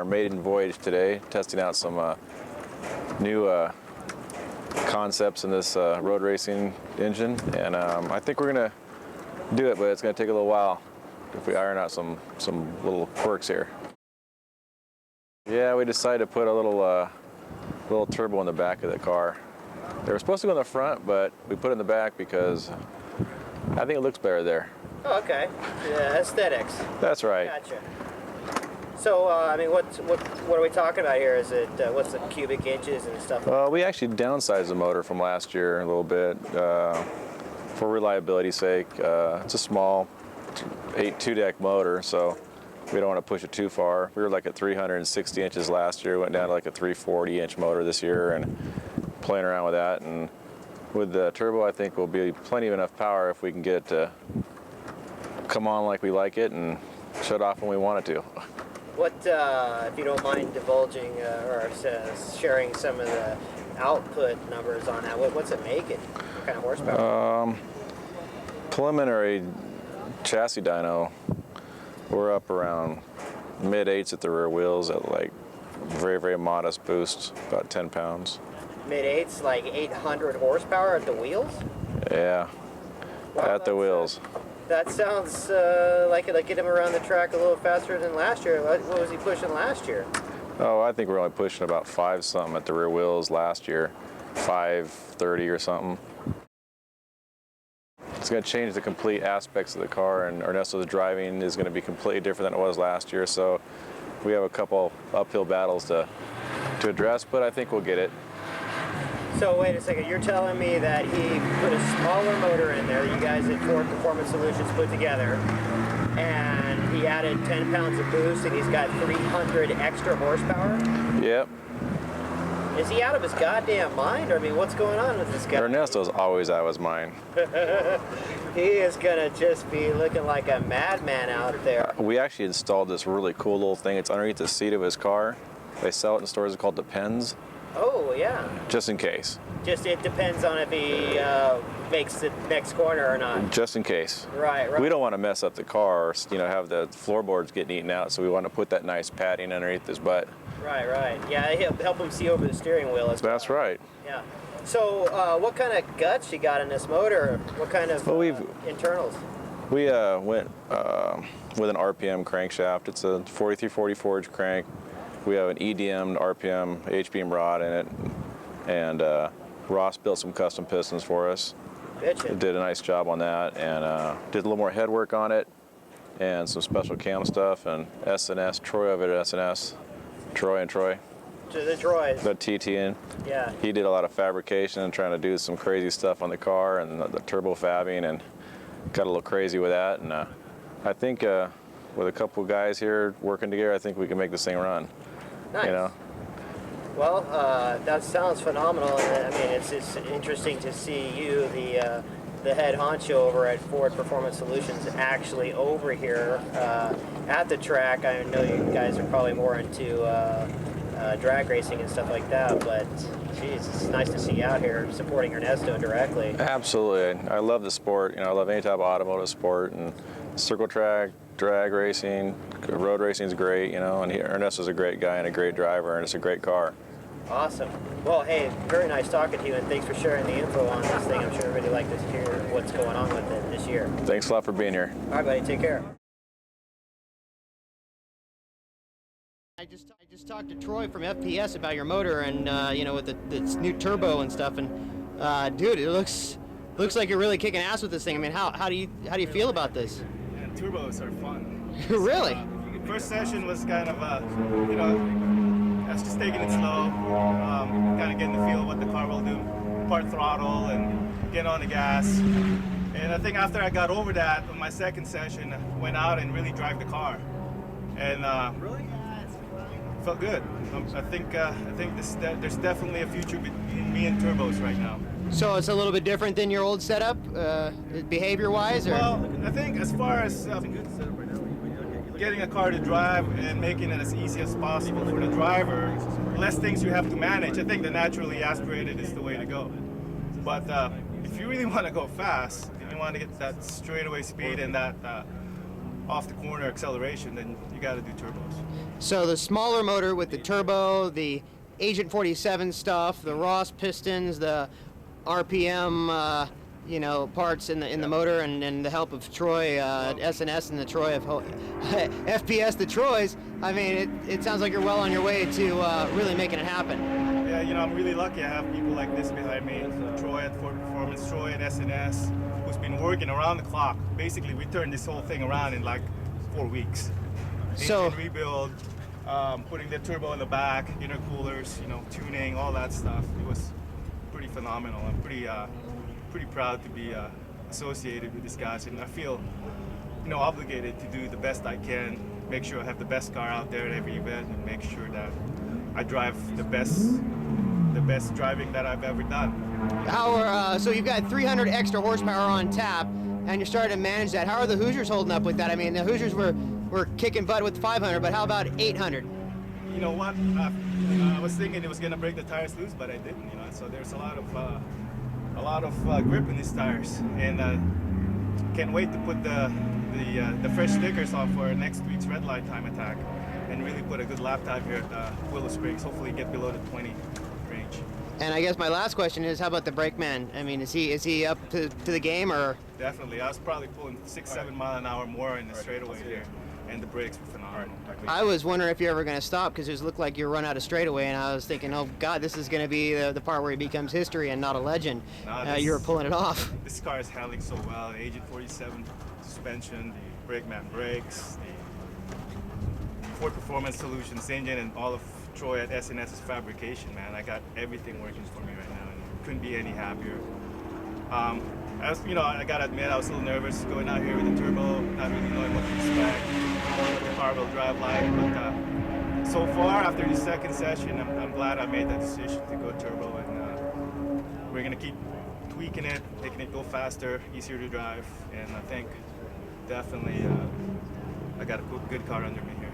Maiden voyage today, testing out some new concepts in this road racing engine, and I think we're gonna do it, but it's gonna take a little while if we iron out some little quirks here. Yeah, we decided to put a little turbo in the back of the car. They were supposed to go in the front, but we put it in the back because I think it looks better there. Oh, okay. Yeah, aesthetics. That's right. Gotcha. So, I mean, what are we talking about here? Is it, what's the cubic inches and stuff? We actually downsized the motor from last year a little bit for reliability's sake. It's a small 2-deck motor, so we don't want to push it too far. We were like at 360 inches last year, went down to like a 340-inch motor this year, and playing around with that. And with the turbo, I think will be plenty of enough power if we can get it to come on like we like it and shut off when we want it to. What, if you don't mind divulging or sharing some of the output numbers on that, what's it making? What kind of horsepower? Preliminary chassis dyno, we're up around mid-8s at the rear wheels at like very, very modest boost, about 10 pounds. Mid-8s, like 800 horsepower at the wheels? Yeah, wow, at the wheels. That sounds like it'll get him around the track a little faster than last year. What was he pushing last year? Oh, I think we're only pushing about 5-something at the rear wheels last year, 530 or something. It's going to change the complete aspects of the car, and Ernesto's driving is going to be completely different than it was last year, so we have a couple uphill battles to address, but I think we'll get it. So wait a second, you're telling me that he put a smaller motor in there that you guys at Ford Performance Solutions put together, and he added 10 pounds of boost, and he's got 300 extra horsepower? Yep. Is he out of his goddamn mind? Or, I mean, what's going on with this guy? Ernesto's always out of his mind. He is gonna just be looking like a madman out there. We actually installed this really cool little thing. It's underneath the seat of his car. They sell it in stores called Depends. Oh, yeah. Just in case. Just, it depends on if he makes the next corner or not. Just in case. Right, right. We don't want to mess up the car, or, you know, have the floorboards getting eaten out, so we want to put that nice padding underneath his butt. Right, right. Yeah, help him see over the steering wheel as well. That's right. Yeah. So, what kind of guts you got in this motor? What kind of internals? We went with an RPM crankshaft. It's a 4340 forged crank. We have an EDM RPM H-beam rod in it, and Ross built some custom pistons for us. Bitchin'. Did a nice job on that, and did a little more head work on it. and some special cam stuff, and S&S, Troy over at S&S, Troy and Troy. To the Troys. The TTN. Yeah. He did a lot of fabrication and trying to do some crazy stuff on the car and the turbo fabbing, and got a little crazy with that. And I think with a couple guys here working together, I think we can make this thing run. Nice. You know? Well, that sounds phenomenal. I mean, it's interesting to see you, the head honcho over at Ford Performance Solutions, actually over here at the track. I know you guys are probably more into drag racing and stuff like that, but geez, it's nice to see you out here supporting Ernesto directly. Absolutely. I love the sport. You know, I love any type of automotive sport, and circle track, drag racing, road racing is great, you know, and Ernesto's a great guy and a great driver, and it's a great car. Awesome. Well, hey, very nice talking to you, and thanks for sharing the info on this thing. I'm sure everybody liked to hear what's going on with it this year. Thanks a lot for being here. All right, buddy. Take care. I just talked to Troy from FPS about your motor, and you know, with this new turbo and stuff, and dude, it looks like you're really kicking ass with this thing. I mean, how do you feel about this? Yeah, turbos are fun. Really? First session was kind of you know, I was just taking it slow, kind of getting the feel of what the car will do, part throttle and get on the gas. And I think after I got over that, on my second session, I went out and really drive the car, and felt good. I think there's definitely a future between me and turbos right now. So it's a little bit different than your old setup, behavior-wise, or? Well, I think as far as getting a car to drive and making it as easy as possible for the driver, less things you have to manage, I think the naturally aspirated is the way to go. But if you really want to go fast, if you want to get that straightaway speed and that off the corner acceleration, then you got to do turbos. So the smaller motor with the turbo, the Agent 47 stuff, the Ross pistons, the RPM, you know, parts in the motor, and the help of Troy S&S and the Troy of FPS, the Troys. I mean, it sounds like you're well on your way to really making it happen. Yeah, you know, I'm really lucky I have people like this behind me. Troy at Ford Performance, Troy at S&S, who's been working around the clock. Basically, we turned this whole thing around in like 4 weeks. So Engine rebuild, putting the turbo in the back, intercoolers, you know, tuning, all that stuff. It was pretty phenomenal. I'm pretty proud to be associated with these guys, and I feel, you know, obligated to do the best I can, make sure I have the best car out there at every event, and make sure that I drive the best driving that I've ever done. so you've got 300 extra horsepower on tap, and you're starting to manage that. How are the Hoosiers holding up with that? I mean, the Hoosiers were kicking butt with 500, but how about 800? You know what? I was thinking it was gonna break the tires loose, but I didn't. You know, so there's a lot of grip in these tires, and can't wait to put the fresh stickers on for next week's red light time attack, and really put a good lap time here at Willow Springs. Hopefully, get below the 20 range. And I guess my last question is, how about the brakeman? I mean, is he up to the game, or? Definitely. I was probably pulling 6-7 mile an hour more in the straightaway here, and the brakes were phenomenal. I was wondering if you're ever going to stop, because it looked like you run out of straightaway, and I was thinking, oh God, this is going to be the part where he becomes history and not a legend. You were pulling it off. This car is handling so well. The Agent 47 suspension, the brakeman brakes, the Ford Performance Solutions engine, and all of Troy at S&S's fabrication, man. I got everything working for me right now, and couldn't be any happier. I gotta admit, I was a little nervous going out here with the turbo, not really knowing what to expect, what the car will drive like. But so far, after the second session, I'm glad I made that decision to go turbo, and we're gonna keep tweaking it, making it go faster, easier to drive, and I think definitely I got a good car under me here.